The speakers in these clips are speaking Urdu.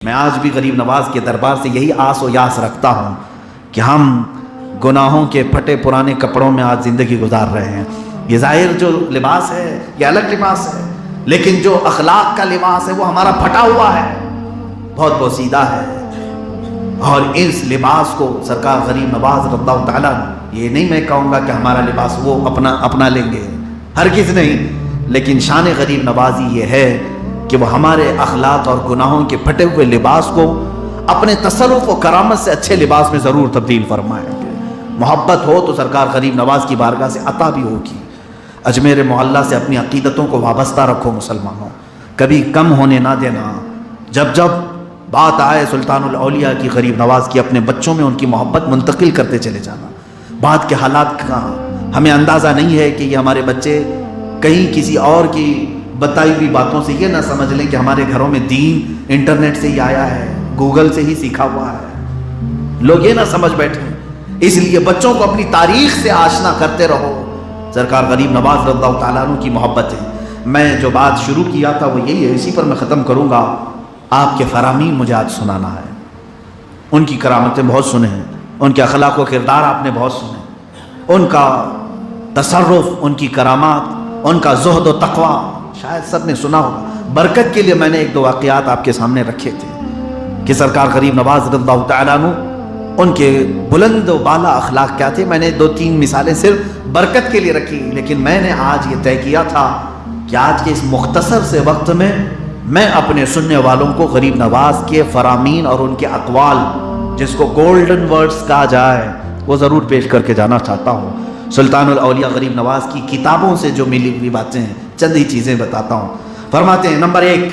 میں آج بھی غریب نواز کے دربار سے یہی آس و یاس رکھتا ہوں کہ ہم گناہوں کے پھٹے پرانے کپڑوں میں آج زندگی گزار رہے ہیں۔ یہ ظاہر جو لباس ہے یہ الگ لباس ہے، لیکن جو اخلاق کا لباس ہے وہ ہمارا پھٹا ہوا ہے، بہت بوسیدہ ہے۔ اور اس لباس کو سرکار غریب نواز رضی اللہ تعالیٰ یہ نہیں میں کہوں گا کہ ہمارا لباس وہ اپنا لیں گے، ہرگز نہیں، لیکن شان غریب نوازی یہ ہے کہ وہ ہمارے اخلاق اور گناہوں کے پھٹے ہوئے لباس کو اپنے تصرف و کرامت سے اچھے لباس میں ضرور تبدیل فرمائیں گے۔ محبت ہو تو سرکار غریب نواز کی بارگاہ سے عطا بھی ہوگی۔ اجمیر معلیٰ سے اپنی عقیدتوں کو وابستہ رکھو مسلمانوں، کبھی کم ہونے نہ دینا۔ جب بات آئے سلطان الاولیاء کی، غریب نواز کی، اپنے بچوں میں ان کی محبت منتقل کرتے چلے جانا۔ بات کے حالات کا ہمیں اندازہ نہیں ہے کہ یہ ہمارے بچے کہیں کسی اور کی بتائی ہوئی باتوں سے یہ نہ سمجھ لیں کہ ہمارے گھروں میں دین انٹرنیٹ سے ہی آیا ہے، گوگل سے ہی سیکھا ہوا ہے، لوگ یہ نہ سمجھ بیٹھے۔ اس لیے بچوں کو اپنی تاریخ سے آشنا کرتے رہو۔ سرکار غریب نواز رضی اللہ تعالیٰ عنہ کی محبت ہے۔ میں جو بات شروع کیا تھا وہ یہی ہے، اسی پر میں ختم کروں گا۔ آپ کے فرامین مجھے آج سنانا ہے، ان کی کرامتیں بہت سنے ہیں، ان کے اخلاق و کردار آپ نے بہت سنے، ان کا تصرف، ان کی کرامات، ان کا زہد و تقوی شاید سب نے سنا ہوگا۔ برکت کے لیے میں نے ایک دو واقعات آپ کے سامنے رکھے تھے کہ سرکار غریب نواز رضی اللہ تعالیٰ عنہ ان کے بلند و بالا اخلاق کیا تھے۔ میں نے دو تین مثالیں صرف برکت کے لیے رکھی، لیکن میں نے آج یہ طے کیا تھا کہ آج کے اس مختصر سے وقت میں میں اپنے سننے والوں کو غریب نواز کے فرامین اور ان کے اقوال، جس کو گولڈن ورڈز کہا جائے، وہ ضرور پیش کر کے جانا چاہتا ہوں۔ سلطان الاولیاء غریب نواز کی کتابوں سے جو ملی ہوئی باتیں ہیں، چند ہی چیزیں بتاتا ہوں۔ فرماتے ہیں، نمبر 1،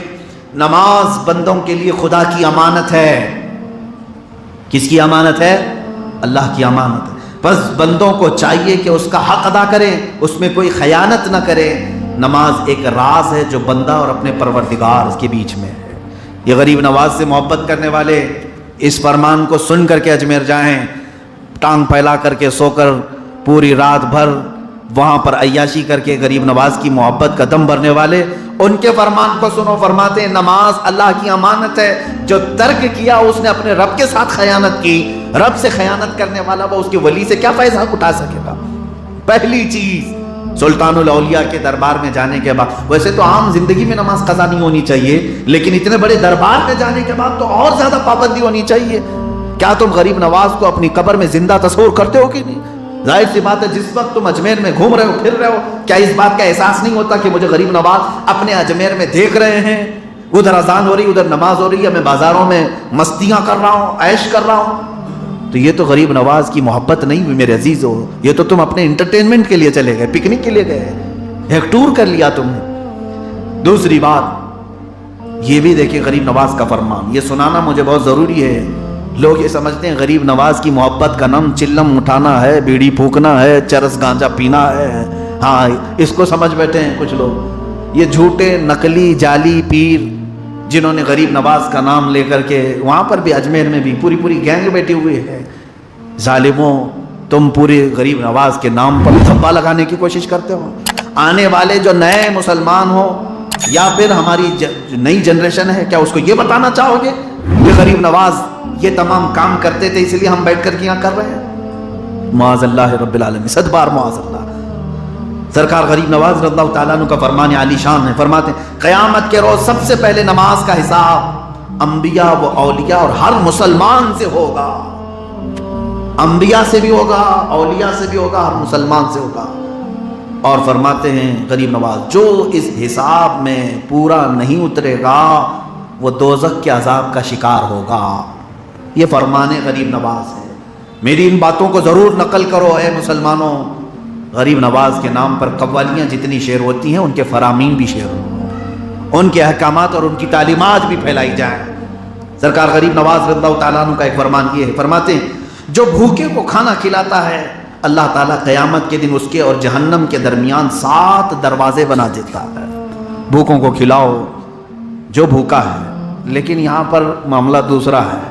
نماز بندوں کے لیے خدا کی امانت ہے۔ کس کی امانت ہے؟ اللہ کی امانت ہے۔ بس بندوں کو چاہیے کہ اس کا حق ادا کریں، اس میں کوئی خیانت نہ کریں۔ نماز ایک راز ہے جو بندہ اور اپنے پروردگار کے بیچ میں ہے۔ یہ غریب نواز سے محبت کرنے والے اس فرمان کو سن کر کے اجمیر جائیں، ٹانگ پھیلا کر کے سو کر پوری رات بھر وہاں پر عیاشی کر کے غریب نواز کی محبت کا دم بھرنے والے ان کے فرمان کو سنو۔ فرماتے ہیں، نماز اللہ کی امانت ہے، جو ترک کیا اس نے اپنے رب کے ساتھ خیانت کی۔ رب سے خیانت کرنے والا وہ اس کے ولی سے کیا فائدہ اٹھا سکے گا؟ پہلی چیز، سلطان الاولیاء کے دربار میں جانے کے بعد، ویسے تو عام زندگی میں نماز قضا نہیں ہونی چاہیے، لیکن اتنے بڑے دربار میں جانے کے بعد تو اور زیادہ پابندی ہونی چاہیے۔ کیا تم غریب نواز کو اپنی قبر میں زندہ تصور کرتے ہو کہ نہیں؟ ظاہر سی بات ہے، جس وقت تم اجمیر میں گھوم رہے ہو، پھر رہے ہو، کیا اس بات کا احساس نہیں ہوتا کہ مجھے غریب نواز اپنے اجمیر میں دیکھ رہے ہیں؟ ادھر اذان ہو رہی، ادھر نماز ہو رہی ہے، میں بازاروں میں مستیاں کر رہا ہوں، عیش کر رہا ہوں۔ تو یہ تو غریب نواز کی محبت نہیں ہوئی میرے عزیزو، یہ تو تم اپنے انٹرٹینمنٹ کے لیے چلے گئے، پکنک کے لیے گئے، ایک ٹور کر لیا تم نے۔ دوسری بات یہ بھی دیکھیں، غریب نواز کا فرمان یہ سنانا مجھے بہت ضروری ہے۔ لوگ یہ سمجھتے ہیں غریب نواز کی محبت کا نام چلم اٹھانا ہے، بیڑی پھونکنا ہے، چرس گانجا پینا ہے، ہاں اس کو سمجھ بیٹھے ہیں کچھ لوگ۔ یہ جھوٹے نقلی جعلی پیر جنہوں نے غریب نواز کا نام لے کر کے، وہاں پر بھی اجمیر میں بھی پوری گینگ بیٹھی ہوئی ہے۔ ظالموں، تم پورے غریب نواز کے نام پر دھبا لگانے کی کوشش کرتے ہو۔ آنے والے جو نئے مسلمان ہو یا پھر ہماری نئی جنریشن ہے، کیا اس کو یہ بتانا چاہو گے کہ غریب نواز یہ تمام کام کرتے تھے اس لیے ہم بیٹھ کر کے یہاں کر رہے ہیں؟ معاذ اللہ رب العالمین، صد بار معاذ اللہ۔ سرکار غریب نواز رضی اللہ تعالیٰ عنہ کا فرمان عالی شان ہے، فرماتے ہیں، قیامت کے روز سب سے پہلے نماز کا حساب انبیاء و اولیاء اور ہر مسلمان سے ہوگا۔ انبیاء سے بھی ہوگا، اولیاء سے بھی ہوگا، ہر مسلمان سے ہوگا۔ اور فرماتے ہیں غریب نواز، جو اس حساب میں پورا نہیں اترے گا وہ دوزخ کے عذاب کا شکار ہوگا۔ یہ فرمان غریب نواز ہے۔ میری ان باتوں کو ضرور نقل کرو اے مسلمانوں۔ غریب نواز کے نام پر قوالیاں جتنی شعر ہوتی ہیں، ان کے فرامین بھی شعر ہوں، ان کے احکامات اور ان کی تعلیمات بھی پھیلائی جائیں۔ سرکار غریب نواز رضی اللہ تعالیٰ عنہ کا ایک فرمان یہ ہے، فرماتے ہیں، جو بھوکے کو کھانا کھلاتا ہے اللہ تعالیٰ قیامت کے دن اس کے اور جہنم کے درمیان 7 دروازے بنا دیتا ہے۔ بھوکوں کو کھلاؤ جو بھوکا ہے، لیکن یہاں پر معاملہ دوسرا ہے۔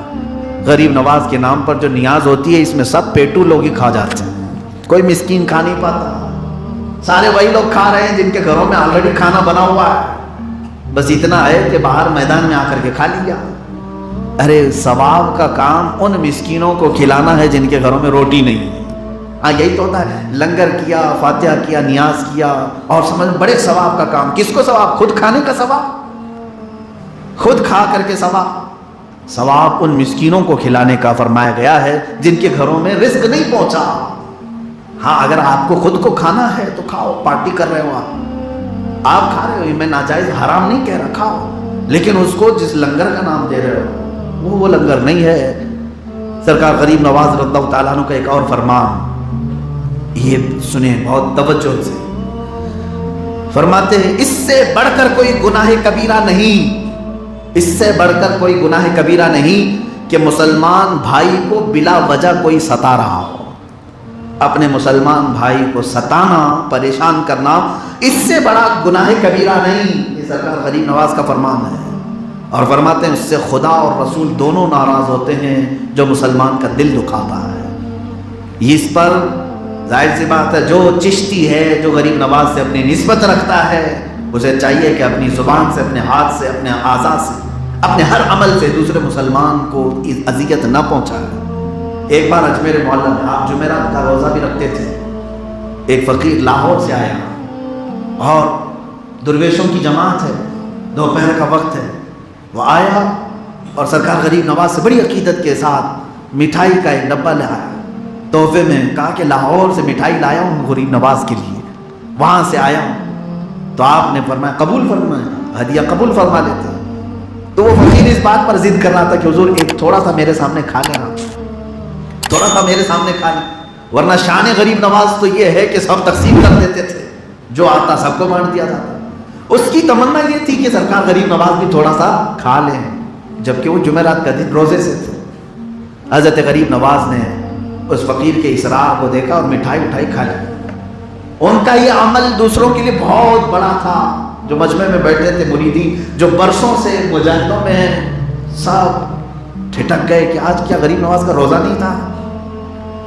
غریب نواز کے نام پر جو نیاز ہوتی ہے، اس میں سب پیٹو لوگ ہی کھا جاتے ہیں، کوئی مسکین کھا نہیں پاتا۔ سارے وہی لوگ کھا رہے ہیں جن کے گھروں میں آلریڈی کھانا بنا ہوا ہے، بس اتنا ہے کہ باہر میدان میں آ کر کے کھا لیا۔ ارے ثواب کا کام ان مسکینوں کو کھلانا ہے جن کے گھروں میں روٹی نہیں ہے. ہاں یہی تو ہوتا ہے, لنگر کیا, فاتحہ کیا, نیاز کیا, اور سمجھ بڑے ثواب کا کام. کس کو ثواب؟ خود کھانے کا ثواب, خود کھا کر کے ثواب. ثواب ان مسکینوں کو کھلانے کا فرمایا گیا ہے جن کے گھروں میں رزق نہیں پہنچا. ہاں اگر آپ کو خود کو کھانا ہے تو کھاؤ, پارٹی کر رہے ہو آپ کھا رہے ہو, میں ناجائز حرام نہیں کہہ رہا, کھاؤ, لیکن اس کو جس لنگر کا نام دے رہے ہو وہ لنگر نہیں ہے. سرکار غریب نواز رضی اللہ تعالیٰ عنہ کا ایک اور فرمان, یہ سنیں بہت توجہ سے. فرماتے ہیں اس سے بڑھ کر کوئی گناہ کبیرہ نہیں, اس سے بڑھ کر کوئی گناہ کبیرہ نہیں کہ مسلمان بھائی کو بلا وجہ کوئی ستا رہا ہو. اپنے مسلمان بھائی کو ستانا, پریشان کرنا, اس سے بڑا گناہ کبیرہ نہیں. یہ سرکار غریب نواز کا فرمان ہے. اور فرماتے ہیں اس سے خدا اور رسول دونوں ناراض ہوتے ہیں جو مسلمان کا دل دکھاتا ہے. اس پر ظاہر سی بات ہے جو چشتی ہے, جو غریب نواز سے اپنی نسبت رکھتا ہے, اسے چاہیے کہ اپنی زبان سے, اپنے ہاتھ سے, اپنے اعضاء سے, اپنے ہر عمل سے دوسرے مسلمان کو اذیت نہ پہنچائے. ایک بار اجمیر معلیٰ میں آپ جمعرات کا روزہ بھی رکھتے تھے. ایک فقیر لاہور سے آیا اور درویشوں کی جماعت ہے, دوپہر کا وقت ہے, وہ آیا اور سرکار غریب نواز سے بڑی عقیدت کے ساتھ مٹھائی کا ایک ڈبہ لے آیا تحفے میں. کہا کہ لاہور سے مٹھائی لایا ہوں غریب نواز کے لیے, وہاں سے آیا ہوں. تو آپ نے فرمایا قبول فرمایا, ہدیہ قبول فرما لیتے. تو وہ فقیر اس بات پر ضد کر رہا تھا کہ حضور ایک تھوڑا سا میرے سامنے کھا لینا, تھوڑا سا میرے سامنے کھا لیں, ورنہ شان غریب نواز تو یہ ہے کہ سب تقسیم کر دیتے تھے, جو آتا سب کو بانٹ دیا جاتا. اس کی تمنا یہ تھی کہ سرکار غریب نواز بھی تھوڑا سا کھا لیں, جبکہ وہ جمعرات کا دن روزے سے تھے. حضرت غریب نواز نے اس فقیر کے اصرار کو دیکھا اور مٹھائی کھا لی. ان کا یہ عمل دوسروں کے لیے بہت بڑا تھا. جو مجمع میں بیٹھے تھے مریدین, جو برسوں سے مجاہدوں میں ہیں, سب ٹھٹک گئے کہ آج کیا غریب نواز کا روزہ نہیں تھا,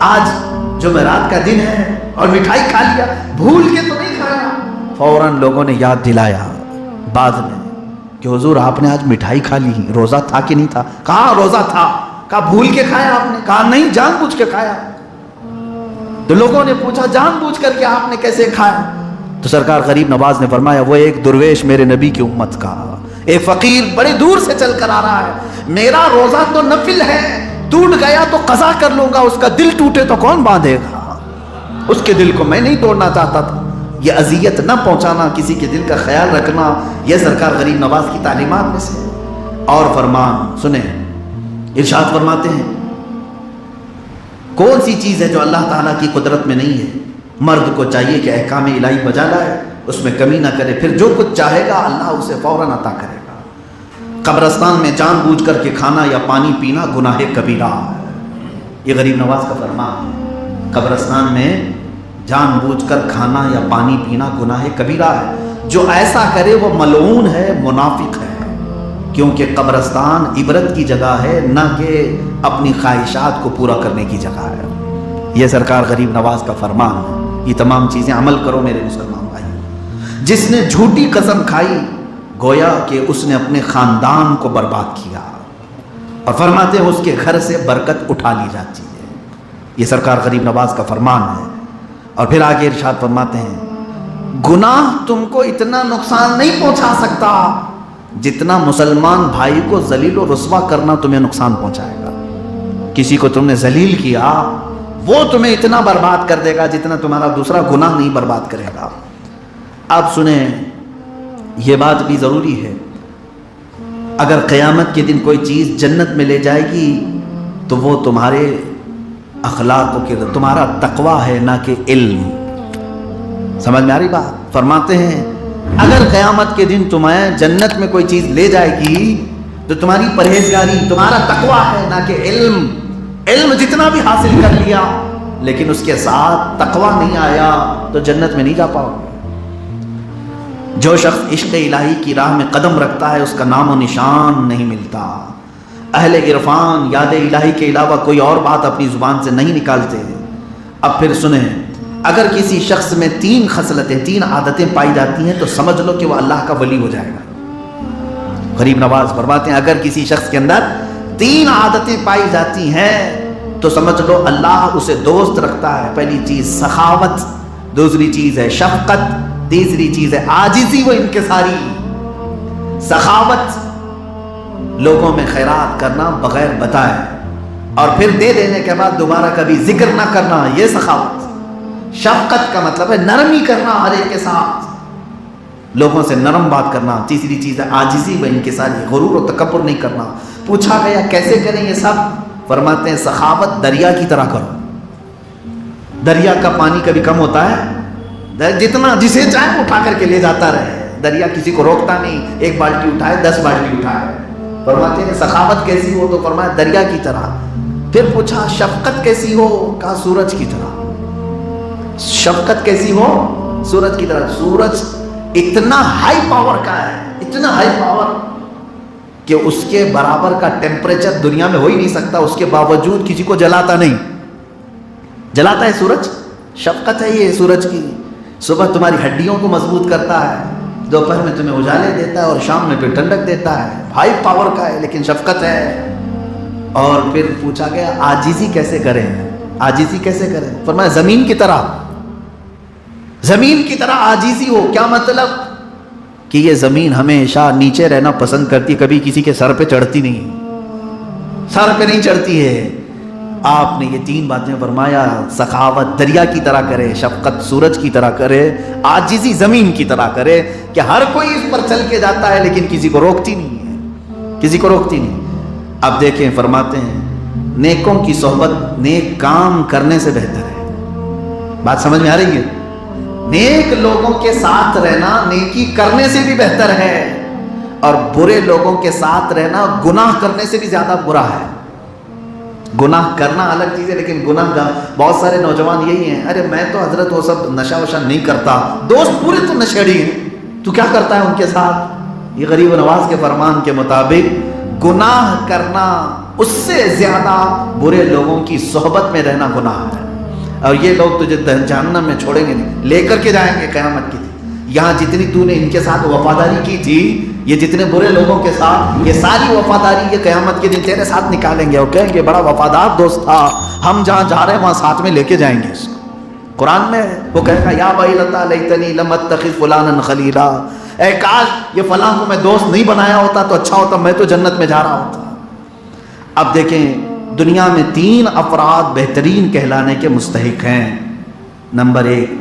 آج جمعرات کا دن ہے اور مٹھائی کھا لیا, بھول کے تو نہیں کھایا. فوراً لوگوں نے یاد دلایا بعد میں کہ حضور آپ نے آج مٹھائی کھا لی, روزہ تھا کہ نہیں تھا؟ کہا روزہ تھا. کہا بھول کے کھایا آپ نے؟ کہا نہیں, جان بوجھ کے کھایا. تو لوگوں نے پوچھا جان بوجھ کر کے آپ نے کیسے کھایا؟ تو سرکار غریب نواز نے فرمایا وہ ایک درویش میرے نبی کی امت کا, ایک فقیر بڑے دور سے چل کر آ رہا ہے, میرا روزہ تو نفل ہے, ٹوٹ گیا تو قضا کر لوں گا, اس کا دل ٹوٹے تو کون باندھے گا؟ اس کے دل کو میں نہیں توڑنا چاہتا تھا. یہ اذیت نہ پہنچانا, کسی کے دل کا خیال رکھنا, یہ سرکار غریب نواز کی تعلیمات میں سے. اور فرمان سنیں, ارشاد فرماتے ہیں کون سی چیز ہے جو اللہ تعالیٰ کی قدرت میں نہیں ہے؟ مرد کو چاہیے کہ احکام الہی بجا لائے, اس میں کمی نہ کرے, پھر جو کچھ چاہے گا اللہ اسے فوراً عطا کرے گا. قبرستان میں جان بوجھ کر کے کھانا یا پانی پینا گناہ کبیرہ ہے. یہ غریب نواز کا فرمان ہے. قبرستان میں جان بوجھ کر کھانا یا پانی پینا گناہ کبیرہ ہے. جو ایسا کرے وہ ملعون ہے, منافق ہے, کیونکہ قبرستان عبرت کی جگہ ہے, نہ کہ اپنی خواہشات کو پورا کرنے کی جگہ ہے. یہ سرکار غریب نواز کا فرمان ہے. یہ تمام چیزیں عمل کرو میرے مسلمان بھائی. جس نے جھوٹی قسم کھائی گویا کہ اس نے اپنے خاندان کو برباد کیا, اور فرماتے ہیں اس کے گھر سے برکت اٹھا لی جاتی ہے. یہ سرکار غریب نواز کا فرمان ہے. اور پھر آگے ارشاد فرماتے ہیں گناہ تم کو اتنا نقصان نہیں پہنچا سکتا جتنا مسلمان بھائی کو ذلیل و رسوا کرنا تمہیں نقصان پہنچائے گا. کسی کو تم نے ذلیل کیا وہ تمہیں اتنا برباد کر دے گا جتنا تمہارا دوسرا گناہ نہیں برباد کرے گا. آپ سنیں, یہ بات بھی ضروری ہے, اگر قیامت کے دن کوئی چیز جنت میں لے جائے گی تو وہ تمہارے اخلاق و کردار, تمہارا تقوی ہے نہ کہ علم. سمجھ میں آ رہی بات؟ فرماتے ہیں اگر قیامت کے دن تمہیں جنت میں کوئی چیز لے جائے گی تو تمہاری پرہیزگاری, تمہارا تقوی ہے نہ کہ علم. علم جتنا بھی حاصل کر لیا لیکن اس کے ساتھ تقوی نہیں آیا تو جنت میں نہیں جا پاؤ گے. جو شخص عشق الہی کی راہ میں قدم رکھتا ہے اس کا نام و نشان نہیں ملتا. اہل عرفان یاد الہی کے علاوہ کوئی اور بات اپنی زبان سے نہیں نکالتے. اب پھر سنیں, اگر کسی شخص میں 3 خصلتیں 3 عادتیں پائی جاتی ہیں تو سمجھ لو کہ وہ اللہ کا ولی ہو جائے گا. غریب نواز فرماتے ہیں اگر کسی شخص کے اندر 3 عادتیں پائی جاتی ہیں تو سمجھ لو اللہ اسے دوست رکھتا ہے. پہلی چیز سخاوت، دوسری چیز ہے شفقت، تیسری چیز ہے عاجزی و انکساری. سخاوت، لوگوں میں خیرات کرنا بغیر بتائے اور پھر دے دینے کے بعد دوبارہ کبھی ذکر نہ کرنا، یہ سخاوت. شفقت کا مطلب ہے نرمی کرنا ہر ایک کے ساتھ، لوگوں سے نرم بات کرنا. تیسری چیز ہے عاجزی و انکساری، غرور و تکبر نہیں کرنا. پوچھا گیا کیسے کریں یہ سب؟ فرماتے ہیں سخاوت دریا کی طرح کرو. دریا کا پانی کبھی کم ہوتا ہے؟ جتنا جسے چاہے اٹھا کر کے لے جاتا رہے. دریا کسی کو روکتا نہیں، 1 بالٹی اٹھائے 10 بالٹی اٹھائے. فرماتے ہیں سخاوت کیسی ہو؟ تو فرمایا دریا کی طرح. پھر پوچھا شفقت کیسی ہو؟ کہا سورج کی طرح. شفقت کیسی ہو؟ سورج کی طرح. سورج اتنا ہائی پاور کا ہے، اتنا ہائی پاور کہ اس کے برابر کا ٹیمپریچر دنیا میں ہو ہی نہیں سکتا، اس کے باوجود کسی کو جلاتا نہیں. جلاتا ہے سورج. شفقت ہے یہ سورج کی. صبح تمہاری ہڈیوں کو مضبوط کرتا ہے، دوپہر میں تمہیں اجالے دیتا ہے اور شام میں پھر ٹھنڈک دیتا ہے. ہائی پاور کا ہے لیکن شفقت ہے. اور پھر پوچھا گیا عاجزی کیسے کریں؟ عاجزی کیسے کریں؟ فرمایا زمین کی طرح. زمین کی طرح عاجزی ہو. کیا مطلب؟ کہ یہ زمین ہمیشہ نیچے رہنا پسند کرتی، کبھی کسی کے سر پہ چڑھتی نہیں، سر پہ نہیں چڑھتی ہے. آپ نے یہ 3 باتیں فرمایا. سخاوت دریا کی طرح کرے، شفقت سورج کی طرح کرے، عاجزی زمین کی طرح کرے کہ ہر کوئی اس پر چل کے جاتا ہے لیکن کسی کو روکتی نہیں ہے، کسی کو روکتی نہیں. اب دیکھیں فرماتے ہیں نیکوں کی صحبت نیک کام کرنے سے بہتر ہے. بات سمجھ میں آ رہی ہے؟ نیک لوگوں کے ساتھ رہنا نیکی کرنے سے بھی بہتر ہے، اور برے لوگوں کے ساتھ رہنا گناہ کرنے سے بھی زیادہ برا ہے. گناہ کرنا الگ چیز ہے لیکن گناہ بہت سارے نوجوان یہی ہیں، ارے میں تو حضرت وہ سب نشہ وشہ نہیں کرتا، دوست پورے تو نشیڑی ہیں، تو کیا کرتا ہے ان کے ساتھ؟ یہ غریب نواز کے فرمان کے مطابق گناہ کرنا اس سے زیادہ برے لوگوں کی صحبت میں رہنا گناہ ہے. اور یہ لوگ تجھے جہنم میں چھوڑیں گے نہیں، لے کر کے جائیں گے قیامت کی. یہاں جتنی تو نے ان کے ساتھ وفاداری کی تھی، یہ جتنے برے لوگوں کے ساتھ، یہ ساری وفاداری یہ قیامت کے دن تیرے ساتھ نکالیں گے اور کہیں گے بڑا وفادار دوست تھا، ہم جہاں جا رہے ہیں وہاں ساتھ میں لے کے جائیں گے اس کو. قرآن میں وہ کہے گا یا ویلتا لیتنی لم اتخذ فلانا خلیلا، اے کاش یہ فلاں کو میں دوست نہیں بنایا ہوتا تو اچھا ہوتا، میں تو جنت میں جا رہا ہوتا. اب دیکھیں دنیا میں 3 افراد بہترین کہلانے کے مستحق ہیں. نمبر 1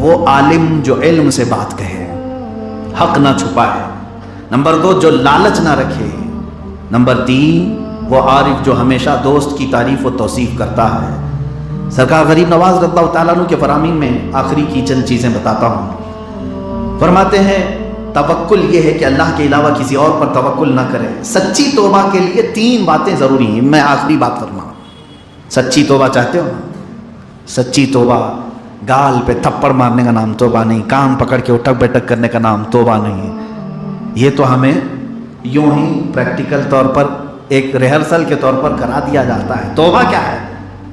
وہ عالم جو علم سے بات کہے، حق نہ چھپائے. نمبر 2 جو لالچ نہ رکھے. نمبر 3 وہ عارف جو ہمیشہ دوست کی تعریف و توصیف کرتا ہے. سرکار غریب نواز رضی اللہ تعالیٰ عنہ کے فرامین میں آخری کی چند چیزیں بتاتا ہوں. فرماتے ہیں توکل یہ ہے کہ اللہ کے علاوہ کسی اور پر توکل نہ کرے. سچی توبہ کے لیے 3 باتیں ضروری ہیں. میں آخری بات فرما، سچی توبہ چاہتے ہو نا؟ سچی توبہ گال پہ تھپڑ مارنے کا نام توبہ نہیں، کان پکڑ کے اٹھک بیٹھک کرنے کا نام توبہ نہیں. یہ تو ہمیں یوں ہی پریکٹیکل طور پر ایک ریہرسل کے طور پر کرا دیا جاتا ہے. توبہ کیا ہے؟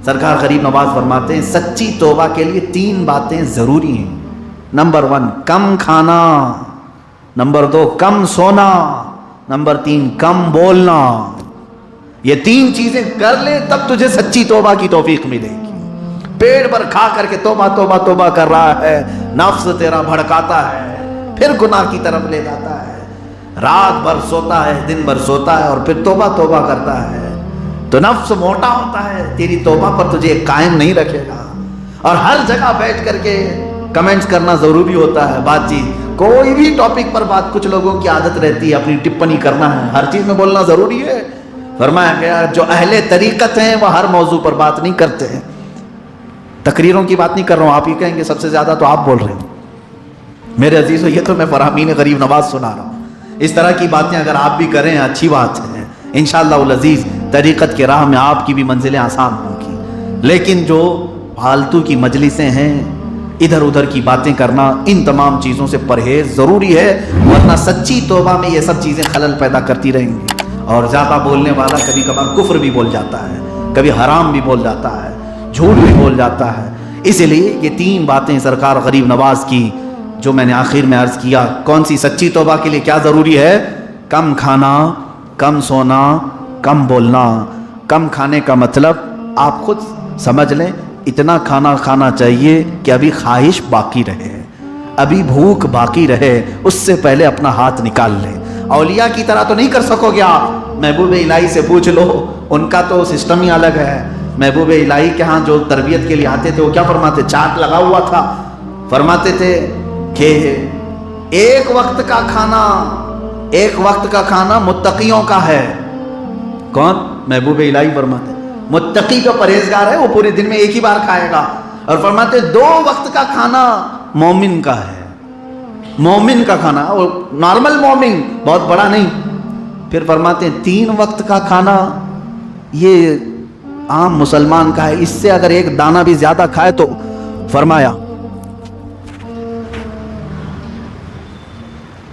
سرکار غریب نواز فرماتے ہیں سچی توبہ کے لیے 3 باتیں ضروری ہیں. نمبر 1 کم کھانا، نمبر 2 کم سونا، نمبر 3 کم بولنا. یہ 3 چیزیں کر لے تب تجھے سچی توبہ کی توفیق ملے گی. پیٹ پر کھا کر کے توبہ توبہ توبہ کر رہا ہے، نفس تیرا بھڑکاتا ہے، پھر گناہ کی طرف لے جاتا ہے. رات بھر سوتا ہے، دن بھر سوتا ہے اور پھر توبہ توبہ کرتا ہے، تو نفس موٹا ہوتا ہے، تیری توبہ پر تجھے قائم نہیں رکھے گا. اور ہر جگہ بیٹھ کر کے کمنٹس کرنا ضروری ہوتا ہے. بات چیت کوئی بھی ٹاپک پر بات، کچھ لوگوں کی عادت رہتی ہے اپنی ٹپنی کرنا ہے، ہر چیز میں بولنا ضروری ہے. فرمایا گیا جو اہل طریقت ہیں وہ ہر موضوع پر بات نہیں کرتے ہیں. تقریروں کی بات نہیں کر رہا ہوں، آپ ہی کہیں گے سب سے زیادہ تو آپ بول رہے ہیں. میرے عزیزو یہ تو میں فرامین غریب نواز سنا رہا ہوں. اس طرح کی باتیں اگر آپ بھی کریں اچھی بات ہے، انشاءاللہ العزیز طریقت کے راہ میں آپ کی بھی منزلیں آسان ہوں گی. لیکن جو فالتو کی مجلسیں ہیں، ادھر ادھر کی باتیں کرنا، ان تمام چیزوں سے پرہیز ضروری ہے، ورنہ سچی توبہ میں یہ سب چیزیں خلل پیدا کرتی رہیں گی. اور زیادہ بولنے والا کبھی کبھار کفر بھی بول جاتا ہے، کبھی حرام بھی بول جاتا ہے، جھوٹ بھی بول جاتا ہے. اس لیے یہ 3 باتیں سرکار غریب نواز کی جو میں نے آخر میں عرض کیا، کون سی؟ سچی توبہ کے لیے کیا ضروری ہے؟ کم کھانا، کم سونا، کم بولنا، کم کھانے کا مطلب آپ خود سمجھ لیں، اتنا کھانا کھانا چاہیے کہ ابھی خواہش باقی رہے، ابھی بھوک باقی رہے، اس سے پہلے اپنا ہاتھ نکال لیں۔ اولیاء کی طرح تو نہیں کر سکو گے آپ، محبوب الہی سے پوچھ لو، ان کا تو سسٹم ہی الگ ہے۔ محبوب الہی کے ہاں جو تربیت کے لیے آتے تھے وہ کیا فرماتے؟ چارٹ لگا ہوا تھا، فرماتے تھے کہ ایک وقت کا کھانا متقیوں کا ہے۔ کون؟ محبوب الہی فرماتے متقی جو پرہیزگار ہے وہ پورے دن میں ایک ہی بار کھائے گا، اور فرماتے 2 وقت کا کھانا مومن کا ہے، مومن کا کھانا، اور نارمل مومن، بہت بڑا نہیں۔ پھر فرماتے 3 وقت کا کھانا یہ عام مسلمان کا ہے، اس سے اگر ایک دانہ بھی زیادہ کھائے تو فرمایا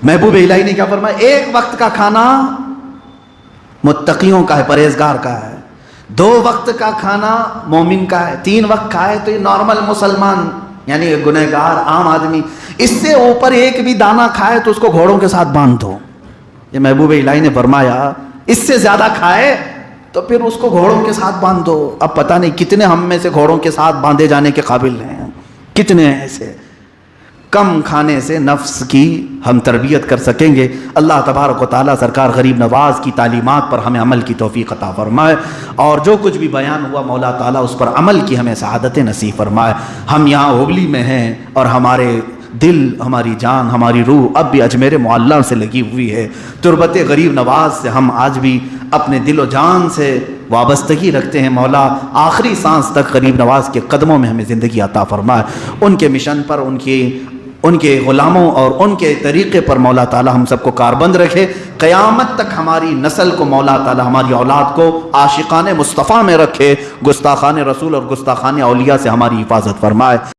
محبوب الہی نے کیا فرمایا؟ 1 وقت کا کھانا متقیوں کا ہے، پرہیزگار کا ہے، 2 وقت کا کھانا مومن کا ہے، 3 وقت کھائے تو یہ نارمل مسلمان یعنی گنہگار عام آدمی، اس سے اوپر ایک بھی دانہ کھائے تو اس کو گھوڑوں کے ساتھ باندھ دو۔ یہ محبوب الہی نے فرمایا اس سے زیادہ کھائے تو پھر اس کو گھوڑوں کے ساتھ باندھ دو۔ اب پتہ نہیں کتنے ہم میں سے گھوڑوں کے ساتھ باندھے جانے کے قابل ہیں، کتنے ایسے۔ کم کھانے سے نفس کی ہم تربیت کر سکیں گے۔ اللہ تبارک و تعالیٰ سرکار غریب نواز کی تعلیمات پر ہمیں عمل کی توفیق عطا فرمائے، اور جو کچھ بھی بیان ہوا مولا تعالیٰ اس پر عمل کی ہمیں سعادت نصیب فرمائے۔ ہم یہاں ہوبلی میں ہیں اور ہمارے دل، ہماری جان، ہماری روح اب بھی اجمیر معلیٰ سے لگی ہوئی ہے۔ تربت غریب نواز سے ہم آج بھی اپنے دل و جان سے وابستگی رکھتے ہیں۔ مولا آخری سانس تک غریب نواز کے قدموں میں ہمیں زندگی عطا فرمائے، ان کے مشن پر، ان کے غلاموں اور ان کے طریقے پر مولا تعالیٰ ہم سب کو کاربند رکھے۔ قیامت تک ہماری نسل کو مولا تعالیٰ، ہماری اولاد کو عاشقان مصطفیٰ میں رکھے، گستاخان رسول اور گستاخان اولیاء سے ہماری حفاظت فرمائے۔